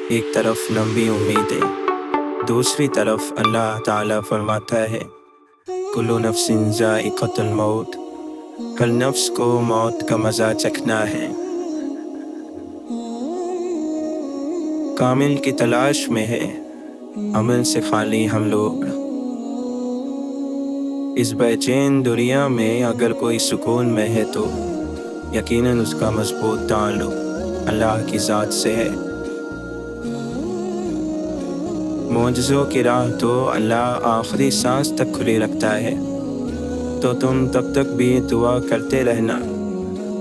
ایک طرف لمبی امیدیں، دوسری طرف اللہ تعالیٰ فرماتا ہے کلو نفس ذائقۃ الموت، ہر نفس کو موت کا مزہ چکھنا ہے۔ کامل کی تلاش میں ہے، عمل سے خالی ہم لوگ۔ اس بے چین دنیا میں اگر کوئی سکون میں ہے تو یقیناً اس کا مضبوط تعلق اللہ کی ذات سے ہے۔ معجزوں کی راہ تو اللہ آخری سانس تک کھلی رکھتا ہے، تو تم تب تک بھی دعا کرتے رہنا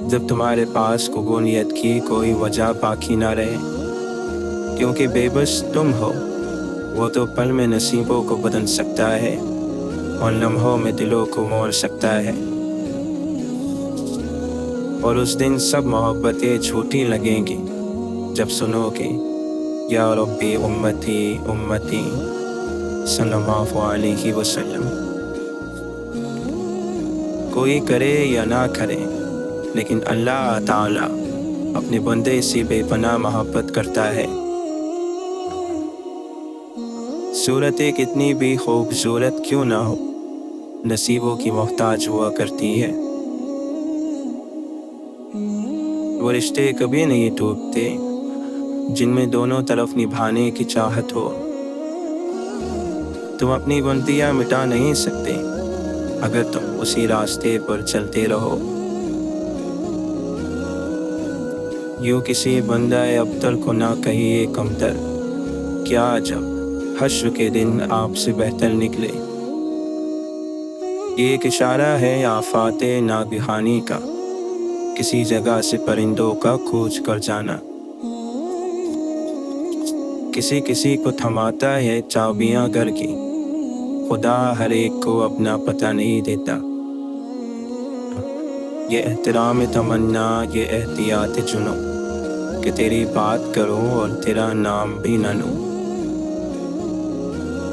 جب تمہارے پاس قبولیت کی کوئی وجہ باقی نہ رہے، کیونکہ بے بس تم ہو، وہ تو پل میں نصیبوں کو بدل سکتا ہے اور لمحوں میں دلوں کو موڑ سکتا ہے۔ اور اس دن سب محبتیں جھوٹی لگیں گی جب سنو گے یا ربی امتی امتی صلی اللہ علیہ وسلم۔ کوئی کرے یا نہ کرے، لیکن اللہ تعالیٰ اپنے بندے سے بے پناہ محبت کرتا ہے۔ صورتیں کتنی بھی خوبصورت کیوں نہ ہو، نصیبوں کی محتاج ہوا کرتی ہے۔ وہ رشتے کبھی نہیں ٹوٹتے جن میں دونوں طرف نبھانے کی چاہت ہو۔ تم اپنی غلطیاں مٹا نہیں سکتے اگر تم اسی راستے پر چلتے رہو۔ یوں کسی بندہ ابتر کو نہ کہیے کمتر، کیا جب حشر کے دن آپ سے بہتر نکلے۔ یہ ایک اشارہ ہے آفات ناگہانی کا، کسی جگہ سے پرندوں کا کوچ کر جانا۔ کسی کسی کو تھماتا ہے چابیاں گھر کی، خدا ہر ایک کو اپنا پتہ نہیں دیتا۔ یہ احترام تمنا، یہ احتیاط چنو کہ تیری بات کروں اور تیرا نام بھی نہ لوں۔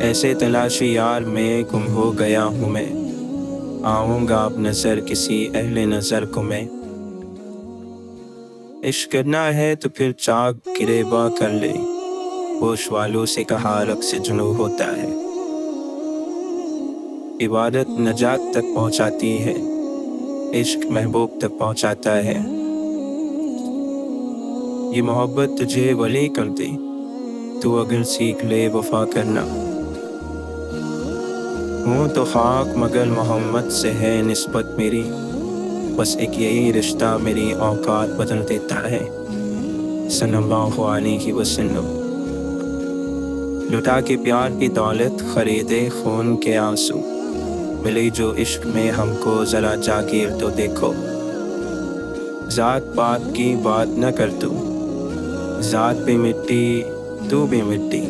ایسے تلاشی یار میں گم ہو گیا ہوں میں، آؤں گا اب نظر کسی اہل نظر کو میں۔ عشق کرنا ہے تو پھر چاک گریباں کر لے، ہوش والوں سے کہا رقص جنوں ہوتا ہے۔ عبادت نجات تک پہنچاتی ہے، عشق محبوب تک پہنچاتا ہے۔ یہ محبت تجھے ولی کر دے تو اگر سیکھ لے وفا کرنا۔ ہوں تو خاک مگر محمد سے ہے نسبت میری، بس ایک یہی رشتہ میری اوقات بدل دیتا ہے صلی اللہ علیہ وسلم۔ لٹا کے پیار کی دولت، خریدے خون کے آنسو، ملی جو عشق میں ہم کو ذرا جاگیر تو دیکھو۔ ذات پات کی بات نہ کر تو، ذات بھی مٹی تو بھی مٹی،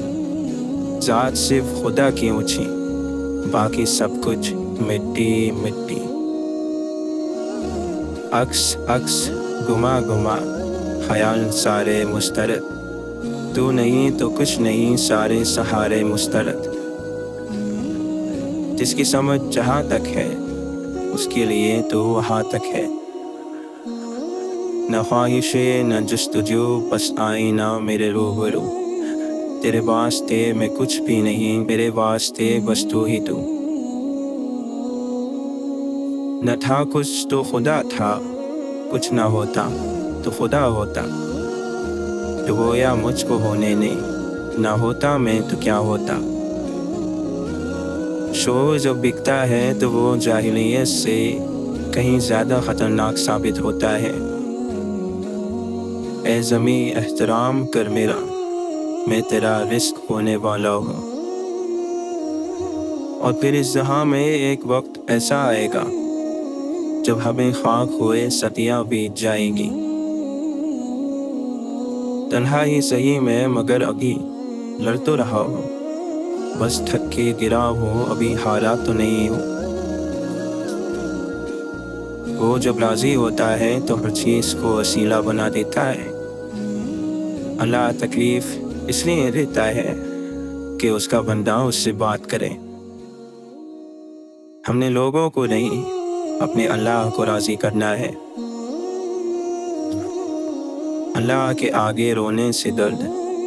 ذات صرف خدا کی اونچی، باقی سب کچھ مٹی مٹی۔ عکس عکس گما گما، خیال سارے مسترد، تو نہیں تو کچھ نہیں سارے سہارے مسترد۔ جس کی سمجھ جہاں تک ہے اس کے لیے تو وہاں تک ہے۔ نہ خواہشیں نہ جستجو، بس آئینہ میرے روبرو، تیرے واسطے میں کچھ بھی نہیں، میرے واسطے بس تو ہی تو۔ نہ تھا کچھ تو خدا تھا، کچھ نہ ہوتا تو خدا ہوتا، تو گویا مجھ کو ہونے نہیں، نہ ہوتا میں تو کیا ہوتا۔ شور جب بکتا ہے تو وہ جاہلیت سے کہیں زیادہ خطرناک ثابت ہوتا ہے۔ اے زمیں احترام کر میرا، میں تیرا رزق ہونے والا ہوں۔ اور پھر اس جہاں میں ایک وقت ایسا آئے گا جب ہمیں خاک ہوئے صدیاں بیت جائیں گی۔ تنہا ہی صحیح میں مگر ابھی لڑ تو رہا ہوں، بس تھک کے گرا ہوں، ابھی ہارا تو نہیں ہوں۔ وہ جب راضی ہوتا ہے تو ہر چیز کو وسیلہ بنا دیتا ہے۔ اللہ تکلیف اس لیے دیتا ہے کہ اس کا بندہ اس سے بات کرے۔ ہم نے لوگوں کو نہیں، اپنے اللہ کو راضی کرنا ہے۔ اللہ کے آگے رونے سے درد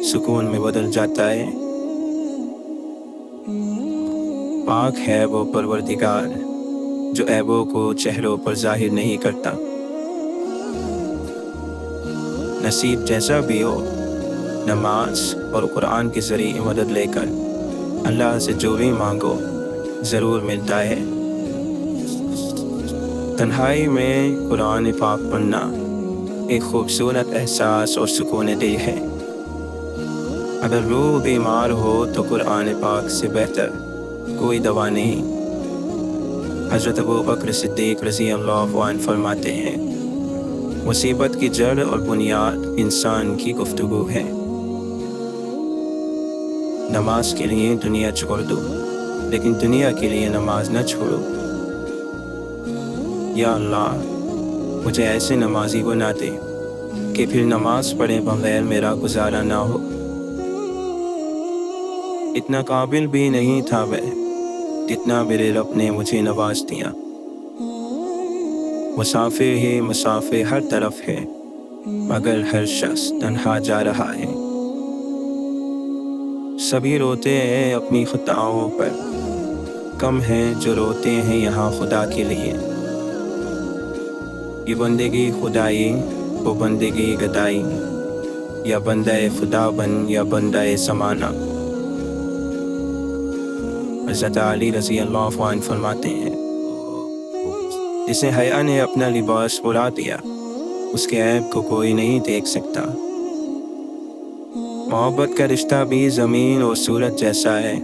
سکون میں بدل جاتا ہے۔ پاک ہے وہ پروردگار جو عیبوں کو چہروں پر ظاہر نہیں کرتا۔ نصیب جیسا بھی ہو، نماز اور قرآن کے ذریعے مدد لے کر اللہ سے جو بھی مانگو ضرور ملتا ہے۔ تنہائی میں قرآن پاک پڑھنا ایک خوبصورت احساس اور سکون دل ہے۔ اگر روح بیمار ہو تو قرآن پاک سے بہتر کوئی دوا نہیں۔ حضرت ابو بکر صدیق رضی اللہ عنہ فرماتے ہیں، مصیبت کی جڑ اور بنیاد انسان کی گفتگو ہے۔ نماز کے لیے دنیا چھوڑ دو، لیکن دنیا کے لیے نماز نہ چھوڑو۔ یا اللہ، مجھے ایسے نمازی بنا دے کہ پھر نماز پڑھے بغیر میرا گزارا نہ ہو۔ اتنا قابل بھی نہیں تھا میں جتنا میرے رب نے مجھے نواز دیا۔ مسافر ہی مسافر ہر طرف ہے، مگر ہر شخص تنہا جا رہا ہے۔ سبھی روتے ہیں اپنی خطاؤں پر، کم ہیں جو روتے ہیں یہاں خدا کے لیے۔ یہ بندگی خدائی، وہ بندگی گدائی، یا بندہ خدا بن یا بندہ زمانہ۔ حضرت علی رضی اللہ عنہ فرماتے ہیں، جسے حیا نے اپنا لباس اڑا دیا، اس کے عیب کو کوئی نہیں دیکھ سکتا۔ محبت کا رشتہ بھی زمین اور سورج جیسا ہے،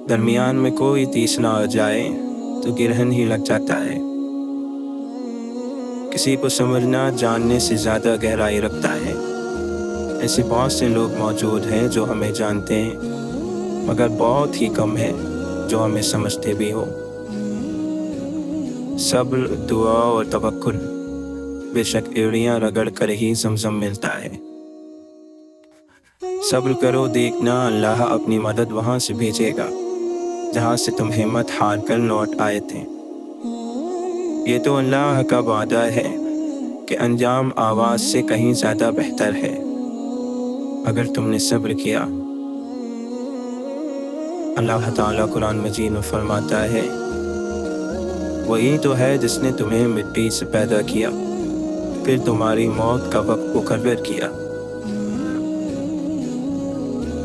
درمیان میں کوئی تیسرا آ جائے تو گرہن ہی لگ جاتا ہے۔ کسی کو سمجھنا جاننے سے زیادہ گہرائی رکھتا ہے۔ ایسے بہت سے لوگ موجود ہیں جو ہمیں جانتے ہیں، مگر بہت ہی کم ہیں جو ہمیں سمجھتے بھی ہو۔ صبر، دعا اور توکل، بے شک ایڑیاں رگڑ کر ہی زمزم ملتا ہے۔ صبر کرو، دیکھنا اللہ اپنی مدد وہاں سے بھیجے گا جہاں سے تم ہمت ہار کر لوٹ آئے تھے۔ یہ تو اللہ کا وعدہ ہے کہ انجام آواز سے کہیں زیادہ بہتر ہے اگر تم نے صبر کیا۔ اللہ تعالیٰ قرآن مجید میں فرماتا ہے، وہی تو ہے جس نے تمہیں مٹی سے پیدا کیا، پھر تمہاری موت کا وقت مقرر کیا۔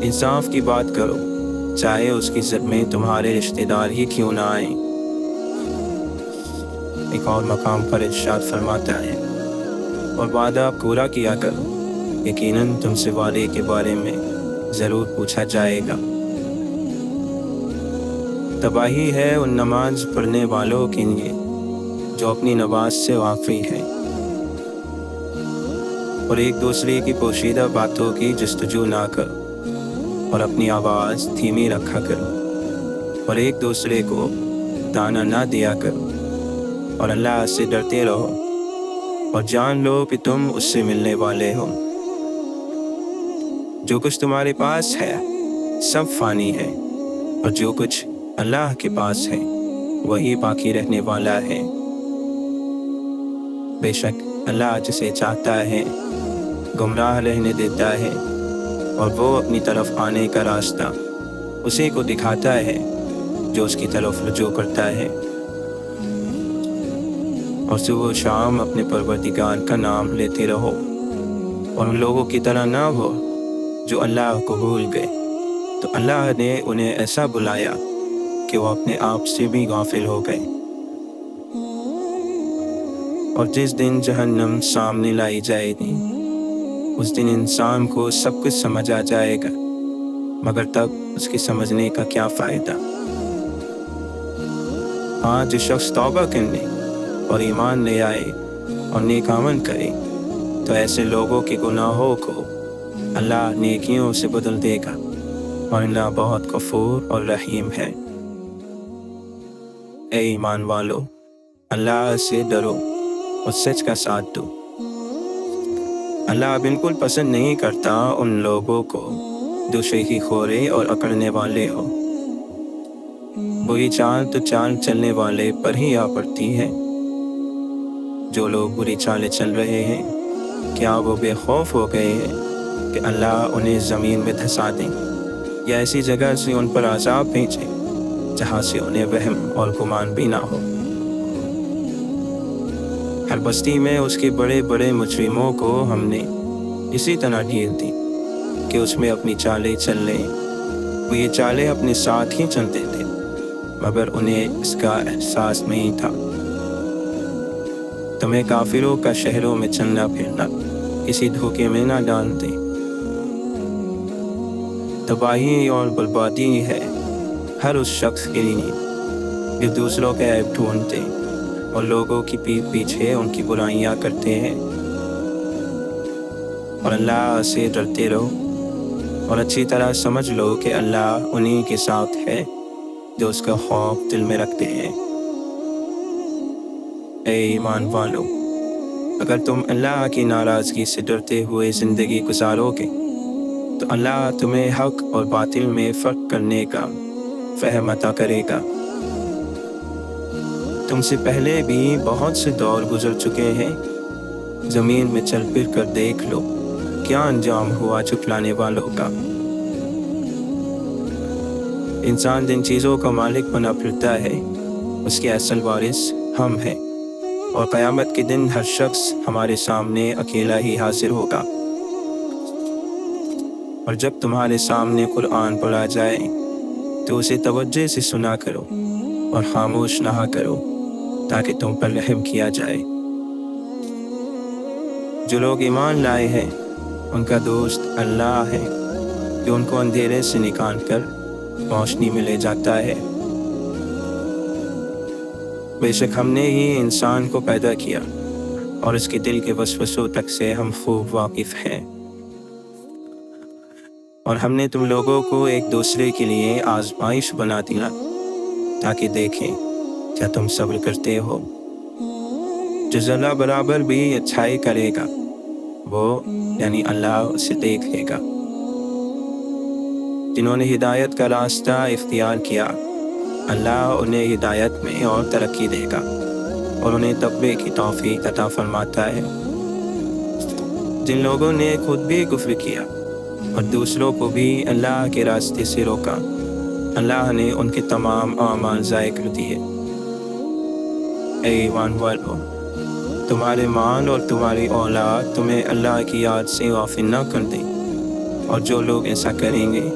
انصاف کی بات کرو، چاہے اس کی ضد میں تمہارے رشتہ دار ہی کیوں نہ آئیں۔ ایک اور مقام پر ارشاد فرماتا ہے، اور وعدہ پورا کیا کرو، یقیناً تم سے وعدے کے بارے میں ضرور پوچھا جائے گا۔ تباہی ہے ان نماز پڑھنے والوں کے لیے جو اپنی نماز سے غافل ہے اور ایک دوسرے کی پوشیدہ باتوں کی جستجو نہ کرو، اور اپنی آواز دھیمی رکھا کرو، اور ایک دوسرے کو تانا نہ دیا کرو، اور اللہ سے ڈرتے رہو، اور جان لو کہ تم اس سے ملنے والے ہو۔ جو کچھ تمہارے پاس ہے سب فانی ہے، اور جو کچھ اللہ کے پاس ہے وہی باقی رہنے والا ہے۔ بے شک اللہ جسے چاہتا ہے گمراہ رہنے دیتا ہے، اور وہ اپنی طرف آنے کا راستہ اسی کو دکھاتا ہے جو اس کی طرف رجوع کرتا ہے۔ اور صبح و شام اپنے پروردگار کا نام لیتے رہو، اور ان لوگوں کی طرح نہ ہو جو اللہ کو بھول گئے، تو اللہ نے انہیں ایسا بلایا کہ وہ اپنے آپ سے بھی غافل ہو گئے۔ اور جس دن جہنم سامنے لائی جائے گی، اس دن انسان کو سب کچھ سمجھ آ جائے گا، مگر تب اس کے سمجھنے کا کیا فائدہ۔ ہاں، جو شخص توبہ کرنے اور ایمان لے آئے اور نیک عمل کرے تو ایسے لوگوں کے گناہوں کو اللہ نیکیوں سے بدل دے گا، اور اللہ بہت غفور اور رحیم ہے۔ اے ایمان والو، اللہ سے ڈرو اور سچ کا ساتھ دو۔ اللہ بالکل پسند نہیں کرتا ان لوگوں کو جو شیخی خورے اور اکڑنے والے ہو۔ بری چال تو چال چلنے والے پر ہی آ پڑتی ہے۔ جو لوگ بری چالیں چل رہے ہیں، کیا وہ بے خوف ہو گئے ہیں کہ اللہ انہیں زمین میں دھسا دیں یا ایسی جگہ سے ان پر عذاب بھیجے جہاں سے انہیں وہم اور گمان بھی نہ ہو۔ ہر بستی میں اس کے بڑے بڑے مجرموں کو ہم نے اسی طرح ڈھیر دی کہ اس میں اپنی چالیں چل لیں۔ وہ یہ چالیں اپنے ساتھ ہی چلتے تھے مگر انہیں اس کا احساس نہیں تھا۔ تمہیں کافروں کا شہروں میں چلنا پھرنا کسی دھوکے میں نہ ڈال دے۔ تباہی اور بربادی ہے ہر اس شخص کے لیے جو دوسروں کے عیب ڈھونڈتے اور لوگوں کی پیٹھ پیچھے ان کی برائیاں کرتے ہیں۔ اور اللہ سے ڈرتے رہو اور اچھی طرح سمجھ لو کہ اللہ انہی کے ساتھ ہے جو اس کا خوف دل میں رکھتے ہیں۔ اے ایمان والو، اگر تم اللہ کی ناراضگی سے ڈرتے ہوئے زندگی گزارو گے تو اللہ تمہیں حق اور باطل میں فرق کرنے کا فہم عطا کرے گا۔ تم سے پہلے بھی بہت سے دور گزر چکے ہیں، زمین میں چل پھر کر دیکھ لو کیا انجام ہوا جھٹلانے والوں کا۔ انسان جن چیزوں کا مالک بنا پھرتا ہے اس کے اصل وارث ہم ہیں، اور قیامت کے دن ہر شخص ہمارے سامنے اکیلا ہی حاضر ہوگا۔ اور جب تمہارے سامنے قرآن پڑھا جائے تو اسے توجہ سے سنا کرو اور خاموش نہ کرو تاکہ تم پر رحم کیا جائے۔ جو لوگ ایمان لائے ہیں ان کا دوست اللہ ہے جو ان کو اندھیرے سے نکال کر روشنی میں لے جاتا ہے۔ بے شک ہم نے ہی انسان کو پیدا کیا اور اس کے دل کے وسوسوں تک سے ہم خوب واقف ہیں، اور ہم نے تم لوگوں کو ایک دوسرے کے لیے آزمائش بنا دیا تاکہ دیکھیں کیا تم صبر کرتے ہو۔ جو ذرہ برابر بھی اچھائی کرے گا وہ یعنی اللہ اسے دیکھ لے گا۔ جنہوں نے ہدایت کا راستہ اختیار کیا اللہ انہیں ہدایت میں اور ترقی دے گا اور انہیں تقوی کی توفیق عطا فرماتا ہے۔ جن لوگوں نے خود بھی کفر کیا اور دوسروں کو بھی اللہ کے راستے سے روکا اللہ نے ان کے تمام اعمال ضائع کر دیے۔ اے ایمان والو، تمہارے مال اور تمہاری اولاد تمہیں اللہ کی یاد سے غافل نہ کر دیں، اور جو لوگ ایسا کریں گے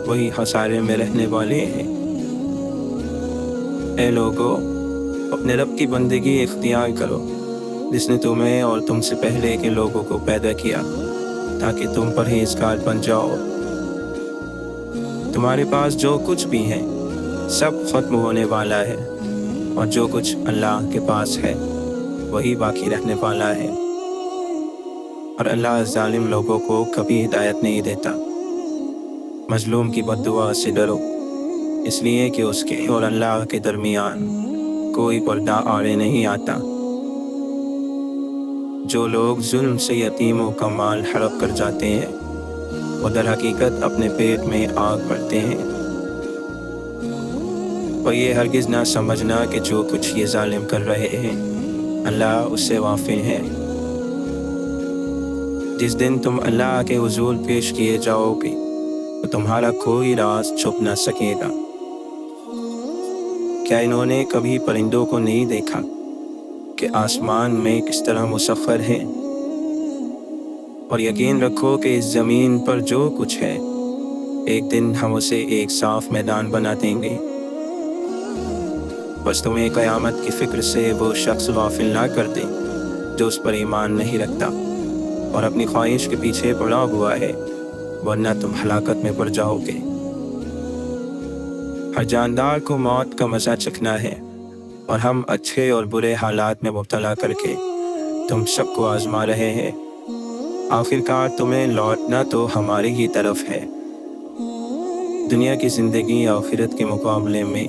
وہی خسارے میں رہنے والے ہیں۔ اے لوگو، اپنے رب کی بندگی اختیار کرو جس نے تمہیں اور تم سے پہلے کے لوگوں کو پیدا کیا تاکہ تم پرہیزگار بن جاؤ۔ تمہارے پاس جو کچھ بھی ہے سب ختم ہونے والا ہے، اور جو کچھ اللہ کے پاس ہے وہی باقی رہنے والا ہے، اور اللہ ظالم لوگوں کو کبھی ہدایت نہیں دیتا۔ مظلوم کی بد دعا سے ڈرو، اس لیے کہ اس کے اور اللہ کے درمیان کوئی پردہ آڑے نہیں آتا۔ جو لوگ ظلم سے یتیموں کا مال ہڑپ کر جاتے ہیں وہ در حقیقت اپنے پیٹ میں آگ بھرتے ہیں، اور یہ ہرگز نہ سمجھنا کہ جو کچھ یہ ظالم کر رہے ہیں اللہ اس سے غافل ہے۔ جس دن تم اللہ کے حضور پیش کیے جاؤ گے تو تمہارا کوئی راز چھپ نہ سکے گا۔ کیا انہوں نے کبھی پرندوں کو نہیں دیکھا کہ آسمان میں کس طرح مسخر ہے؟ اور یقین رکھو کہ اس زمین پر جو کچھ ہے ایک دن ہم اسے ایک صاف میدان بنا دیں گے۔ بس تمہیں قیامت کی فکر سے وہ شخص غافل نہ کر دے جو اس پر ایمان نہیں رکھتا اور اپنی خواہش کے پیچھے پڑا ہوا ہے، ورنہ تم ہلاکت میں پڑ جاؤ گے۔ ہر جاندار کو موت کا مزہ چکھنا ہے، اور ہم اچھے اور برے حالات میں مبتلا کر کے تم سب کو آزما رہے ہیں۔ آخرکار تمہیں لوٹنا تو ہماری ہی طرف ہے۔ دنیا کی زندگی آخرت کے مقابلے میں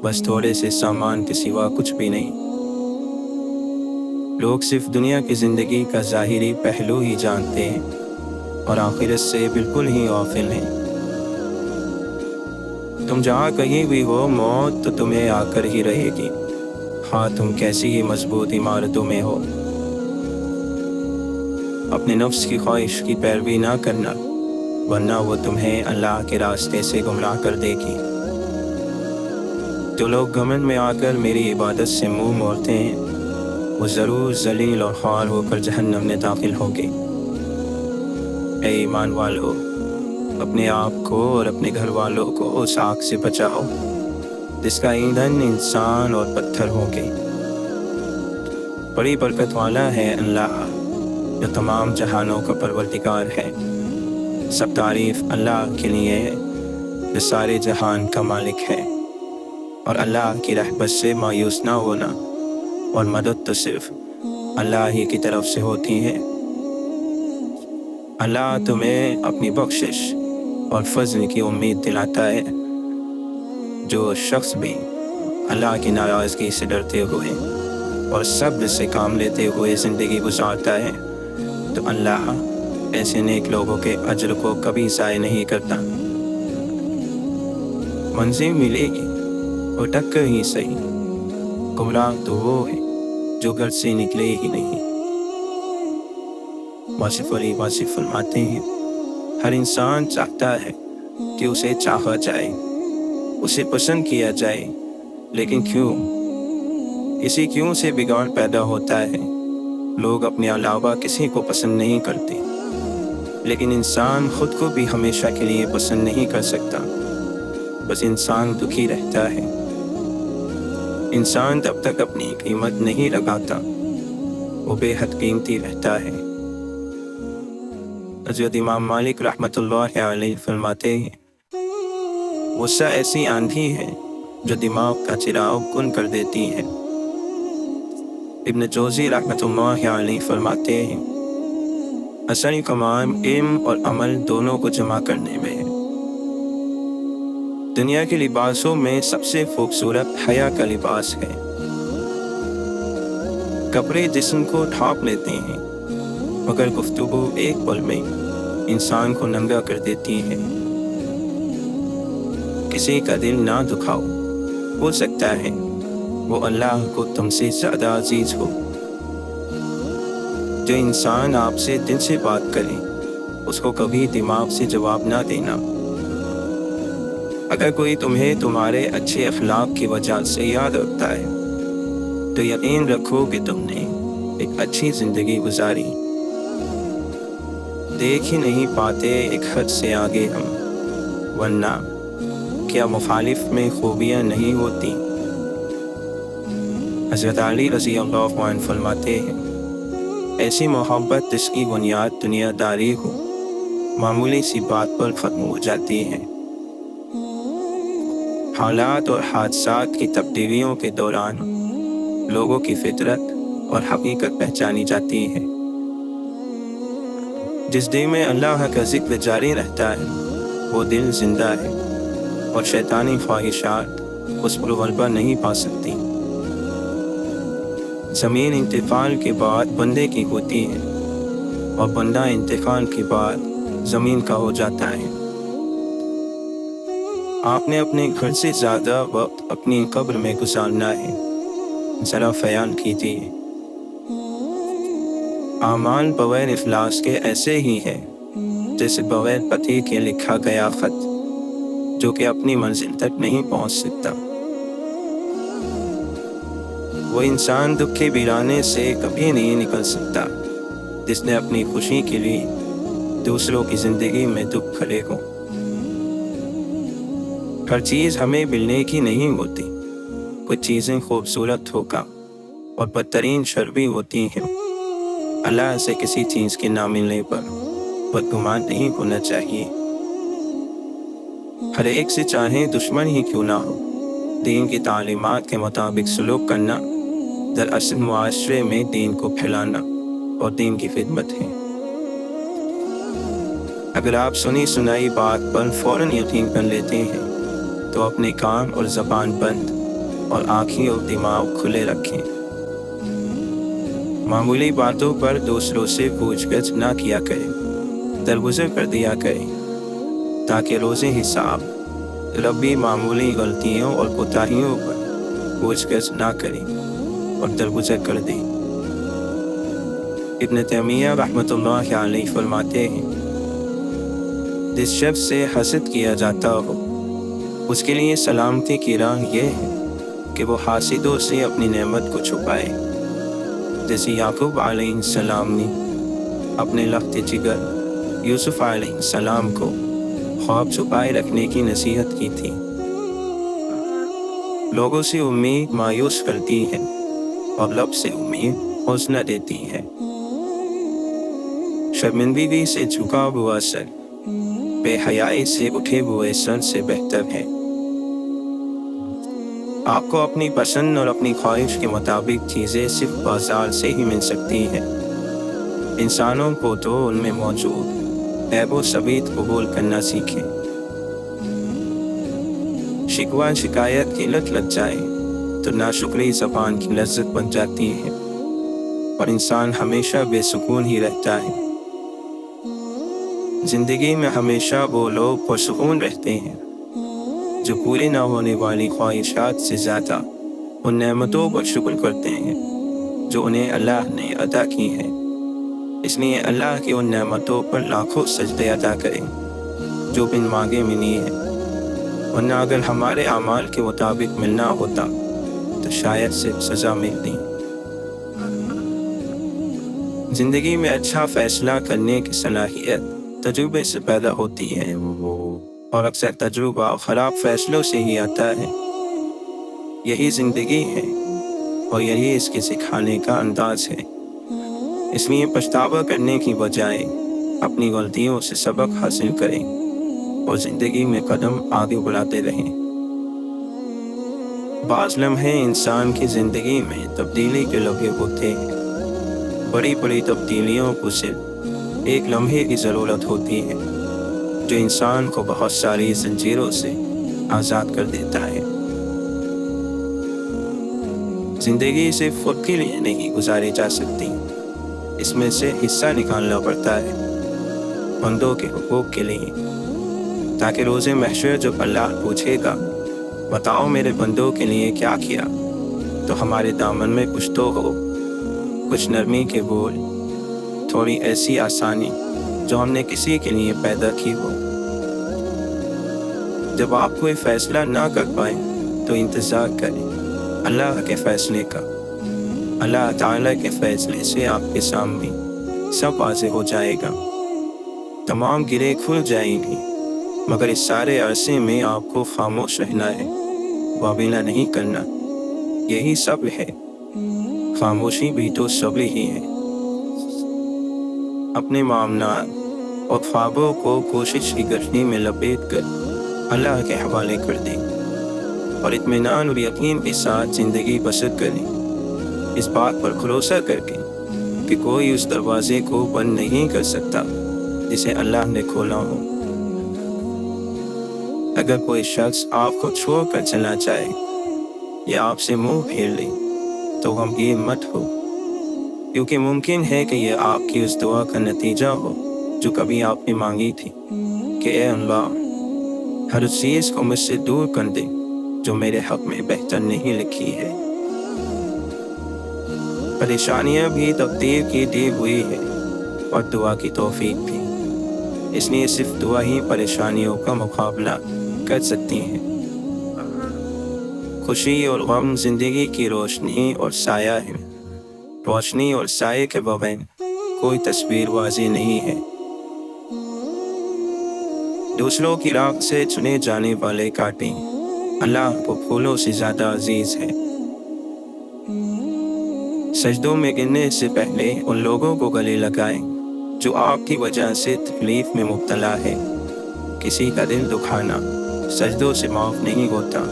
بس تھوڑے سے سامان کے سوا کچھ بھی نہیں۔ لوگ صرف دنیا کی زندگی کا ظاہری پہلو ہی جانتے ہیں اور آخرت سے بالکل ہی غافل ہیں۔ تم جہاں کہیں بھی ہو موت تو تمہیں آ کر ہی رہے گی، خواہ تم کیسی ہی مضبوط عمارتوں میں ہو۔ اپنے نفس کی خواہش کی پیروی نہ کرنا، ورنہ وہ تمہیں اللہ کے راستے سے گمراہ کر دے گی۔ جو لوگ گھمنڈ میں آ کر میری عبادت سے منہ موڑتے ہیں، وہ ضرور ذلیل اور خوار ہو کر جہنم میں داخل ہوگے۔ اے ایمان والو، اپنے آپ کو اور اپنے گھر والوں کو اس آگ سے بچاؤ جس کا ایندھن انسان اور پتھر ہوگے۔ بڑی برکت والا ہے اللہ جو تمام جہانوں کا پروردگار ہے۔ سب تعریف اللہ کے لیے ہے جو سارے جہان کا مالک ہے، اور اللہ کی رحمت سے مایوس نہ ہونا، اور مدد تو صرف اللہ ہی کی طرف سے ہوتی ہے۔ اللہ تمہیں اپنی بخشش اور فضل کی امید دلاتا ہے۔ جو شخص بھی اللہ کی ناراضگی سے ڈرتے ہوئے اور صبر سے کام لیتے ہوئے زندگی گزارتا ہے تو اللہ ایسے نیک لوگوں کے اجر کو کبھی ضائع نہیں کرتا۔ منزل ملے گی اور ٹکر ہی صحیح، گمراہ تو وہ ہے جو گھر سے نکلے ہی نہیں۔ واصف علی واصف فرماتے ہیں، ہر انسان چاہتا ہے کہ اسے چاہا جائے، اسے پسند کیا جائے، لیکن کیوں؟ اسی کیوں سے بگاڑ پیدا ہوتا ہے۔ لوگ اپنے علاوہ کسی کو پسند نہیں کرتے، لیکن انسان خود کو بھی ہمیشہ کے لیے پسند نہیں کر سکتا۔ بس انسان دکھی رہتا ہے۔ انسان تب تک اپنی قیمت نہیں لگاتا، وہ بے حد قیمتی رہتا ہے۔ حضرت امام مالک رحمۃ اللہ علیہ فرماتے ہیں، غصہ ایسی آندھی ہے جو دماغ کا چراغ گم کر دیتی ہے۔ ابن جوزی رحمۃ اللہ علیہ فرماتے ہیں، اصل کمال علم اور عمل دونوں کو جمع کرنے میں ہے۔ دنیا کے لباسوں میں سب سے خوبصورت حیا کا لباس ہے۔ کپڑے جسم کو ڈھانپ لیتے ہیں، مگر گفتگو ایک پل میں انسان کو ننگا کر دیتی ہے۔ کسی کا دل نہ دکھاؤ، ہو سکتا ہے وہ اللہ کو تم سے زیادہ عزیز ہو۔ جو انسان آپ سے دل سے بات کرے اس کو کبھی دماغ سے جواب نہ دینا۔ اگر کوئی تمہیں تمہارے اچھے اخلاق کی وجہ سے یاد رکھتا ہے تو یقین رکھو کہ تم نے ایک اچھی زندگی گزاری۔ دیکھ ہی نہیں پاتے ایک حد سے آگے ہم، ورنہ کیا مخالف میں خوبیاں نہیں ہوتی؟ حضرت علی رضی اللہ عنہ فرماتے ہیں، ایسی محبت جس کی بنیاد دنیا داری ہو معمولی سی بات پر ختم ہو جاتی ہے۔ حالات اور حادثات کی تبدیلیوں کے دوران لوگوں کی فطرت اور حقیقت پہچانی جاتی ہے۔ جس دل میں اللہ کا ذکر جاری رہتا ہے وہ دل زندہ ہے، اور شیطانی خواہشات اس پر غلبہ نہیں پا سکتی۔ زمین انتقال کے بعد بندے کی ہوتی ہے، اور بندہ انتقال کے بعد زمین کا ہو جاتا ہے۔ آپ نے اپنے گھر سے زیادہ وقت اپنی قبر میں گزارنا ہے، ذرا خیال کیجیے۔ اعمال بغیر اخلاص کے ایسے ہی ہے جیسے بغیر پتے کے لکھا گیا خط جو کہ اپنی منزل تک نہیں پہنچ سکتا۔ وہ انسان دکھ کے ویرانے سے کبھی نہیں نکل سکتا جس نے اپنی خوشی کے لیے دوسروں کی زندگی میں دکھ کھڑے ہو۔ ہر چیز ہمیں ملنے کی نہیں ہوتی، کچھ چیزیں خوبصورت ہوگا اور بدترین شر بھی ہوتی ہیں۔ اللہ سے کسی چیز کے نہ ملنے پر بدگمان نہیں ہونا چاہیے۔ ہر ایک سے چاہے دشمن ہی کیوں نہ ہو، دین کی تعلیمات کے مطابق سلوک کرنا دراصل معاشرے میں دین کو پھیلانا اور دین کی خدمت ہے۔ اگر آپ سنی سنائی بات پر فوراً یقین کر لیتے ہیں تو اپنے کان اور زبان بند اور آنکھیں اور دماغ کھلے رکھیں۔ معمولی باتوں پر دوسروں سے پوچھ گچھ نہ کیا کریں، درگزر کر دیا کریں، تاکہ روز حساب رب بھی معمولی غلطیوں اور کوتاہیوں پر پوچھ گچھ نہ کریں اور درگزر کر دیں۔ ابن تیمیہ رحمۃ اللہ علیہ فرماتے ہیں، جس شخص سے حسد کیا جاتا ہو اس کے لیے سلامتی کی راہ یہ ہے کہ وہ حاسدوں سے اپنی نعمت کو چھپائے، جیسے یعقوب علیہ السلام نے اپنے لخت جگر یوسف علیہ السلام کو خواب چھپائے رکھنے کی نصیحت کی تھی۔ لوگوں سے امید مایوس کرتی ہے اور لب سے امید حوصلہ دیتی ہے۔ شرمندگی سے جھکا ہوا سر بے حیائی سے اٹھے ہوئے سر سے بہتر ہے۔ آپ کو اپنی پسند اور اپنی خواہش کے مطابق چیزیں صرف بازار سے ہی مل سکتی ہیں۔ انسانوں کو تو ان میں موجود عیب و ثبیت قبول کرنا سیکھیں۔ شکوہ شکایت کی لت لگ جائے تو ناشکری زبان کی لذت بن جاتی ہے اور انسان ہمیشہ بے سکون ہی رہتا ہے۔ زندگی میں ہمیشہ وہ لوگ پرسکون رہتے ہیں جو پوری نہ ہونے والی خواہشات سے زیادہ ان نعمتوں پر شکر کرتے ہیں جو انہیں اللہ نے عطا کی ہیں۔ اس لیے اللہ کی ان نعمتوں پر لاکھوں سجدے ادا کریں جو بن مانگے ملی ہیں، ورنہ اگر ہمارے اعمال کے مطابق ملنا ہوتا تو شاید صرف سزا ملتی۔ زندگی میں اچھا فیصلہ کرنے کی صلاحیت تجربے سے پیدا ہوتی ہے اور اکثر تجربہ خراب فیصلوں سے ہی آتا ہے۔ یہی زندگی ہے اور یہی اس کے سکھانے کا انداز ہے۔ اس لیے پچھتاوا کرنے کی بجائے اپنی غلطیوں سے سبق حاصل کریں اور زندگی میں قدم آگے بڑھاتے رہیں۔ بعض لمحے انسان کی زندگی میں تبدیلی کے لمحے ہوتے ہیں۔ بڑی بڑی تبدیلیوں کو صرف ایک لمحے کی ضرورت ہوتی ہے جو انسان کو بہت ساری زنجیروں سے آزاد کر دیتا ہے۔ زندگی صرف خود کے لیے نہیں گزاری جا سکتی، اس میں سے حصہ نکالنا پڑتا ہے بندوں کے حقوق کے لیے، تاکہ روز محشر جب اللہ پوچھے گا بتاؤ میرے بندوں کے لیے کیا کیا، تو ہمارے دامن میں کچھ تو ہو، کچھ نرمی کے بول، تھوڑی ایسی آسانی جو ہم نے کسی کے لیے پیدا کی ہو۔ جب آپ کوئی فیصلہ نہ کر پائیں تو انتظار کریں اللہ کے فیصلے کا۔ اللہ تعالیٰ کے فیصلے سے آپ کے سامنے سب واضح ہو جائے گا، تمام گریں کھل جائیں گی، مگر اس سارے عرصے میں آپ کو خاموش رہنا ہے، واویلا نہیں کرنا۔ یہی صبر ہے، خاموشی بھی تو صبر ہی ہے۔ اپنے معاملات اور خوابوں کو کوشش کی گٹھلی میں لپیٹ کر اللہ کے حوالے کر دیں اور اطمینان اور یقین کے ساتھ زندگی بسر کریں، اس بات پر بھروسہ کر کے کہ کوئی اس دروازے کو بند نہیں کر سکتا جسے اللہ نے کھولا ہو۔ اگر کوئی شخص آپ کو چھوڑ کر چلا جائے یا آپ سے منہ پھیر لے تو غمگین مت ہو، کیونکہ ممکن ہے کہ یہ آپ کی اس دعا کا نتیجہ ہو جو کبھی آپ نے مانگی تھی کہ اے اللہ ہر اس چیز کو مجھ سے دور کر دے جو میرے حق میں بہتر نہیں لکھی ہے۔ پریشانیاں بھی تقدیر کی دی ہوئی ہے اور دعا کی توفیق بھی، اس لیے صرف دعا ہی پریشانیوں کا مقابلہ کر سکتی ہے۔ خوشی اور غم زندگی کی روشنی اور سایہ ہے، روشنی اور سائے کے بغیر کوئی تصویر واضح نہیں ہے۔ دوسروں کی راہ سے چنے جانے والے کانٹے اللہ کو پھولوں سے زیادہ عزیز ہے۔ سجدوں میں گرنے سے پہلے ان لوگوں کو گلے لگائیں جو آپ کی وجہ سے تکلیف میں مبتلا ہے۔ کسی کا دل دکھانا سجدوں سے معاف نہیں ہوتا۔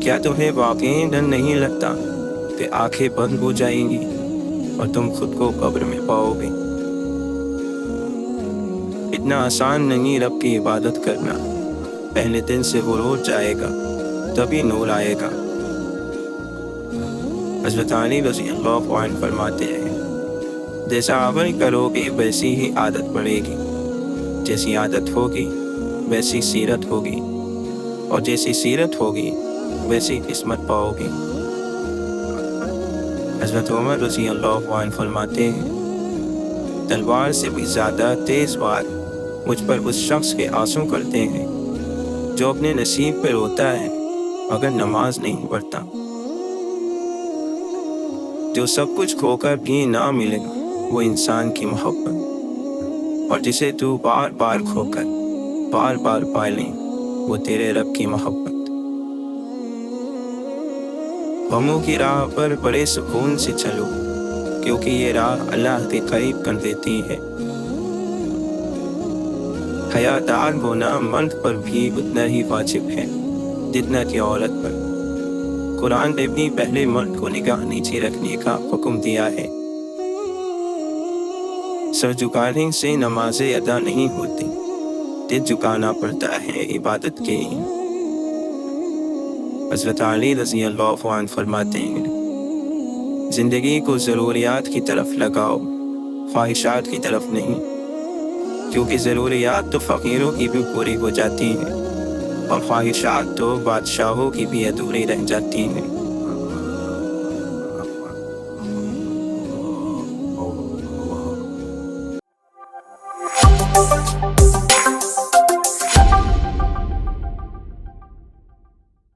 کیا تمہیں واقعی ڈر نہیں لگتا کہ آنکھیں بند ہو جائیں گی اور تم خود کو قبر میں پاؤ گے؟ اتنا آسان نہیں رب کی عبادت کرنا، پہلے دن سے غرور جائے گا تبھی نور آئے گا۔ حضرت علی رضی اللہ عنہ فرماتے ہیں جیسا عمل کرو گے ویسی ہی عادت پڑے گی، جیسی عادت ہوگی ویسی سیرت ہوگی، اور جیسی سیرت ہوگی ویسی قسمت پاؤ گی۔ حضرت عمر رضی اللہ عنہ فرماتے ہیں تلوار سے بھی زیادہ تیز وار مجھ پر اس شخص کے آنسو کرتے ہیں جو اپنے نصیب پہ روتا ہے مگر نماز نہیں پڑھتا۔ جو سب کچھ کھو کر بھی نہ ملے وہ انسان کی محبت، اور جسے تو بار بار کھو کر بار بار پا لیں وہ تیرے رب کی محبت۔ غموں کی راہ پر بڑے سکون سے چلو کیونکہ یہ راہ اللہ کے قریب کر دیتی ہے۔ حیادار ہونا مرد پر بھی اتنا ہی واجب ہے جتنا کہ عورت پر۔ قرآن نے بھی پہلے مرد کو نگاہ نیچے رکھنے کا حکم دیا ہے۔ سر جھکانے سے نمازیں ادا نہیں ہوتی، دل جھکانا پڑتا ہے عبادت کے لیے۔ حضرت علی رضی اللہ عنہ فرماتے ہیں زندگی کو ضروریات کی طرف لگاؤ، خواہشات کی طرف نہیں، کیونکہ ضروریات تو فقیروں کی بھی پوری ہو جاتی ہیں اور خواہشات تو بادشاہوں کی بھی ادھوری رہ جاتی ہیں۔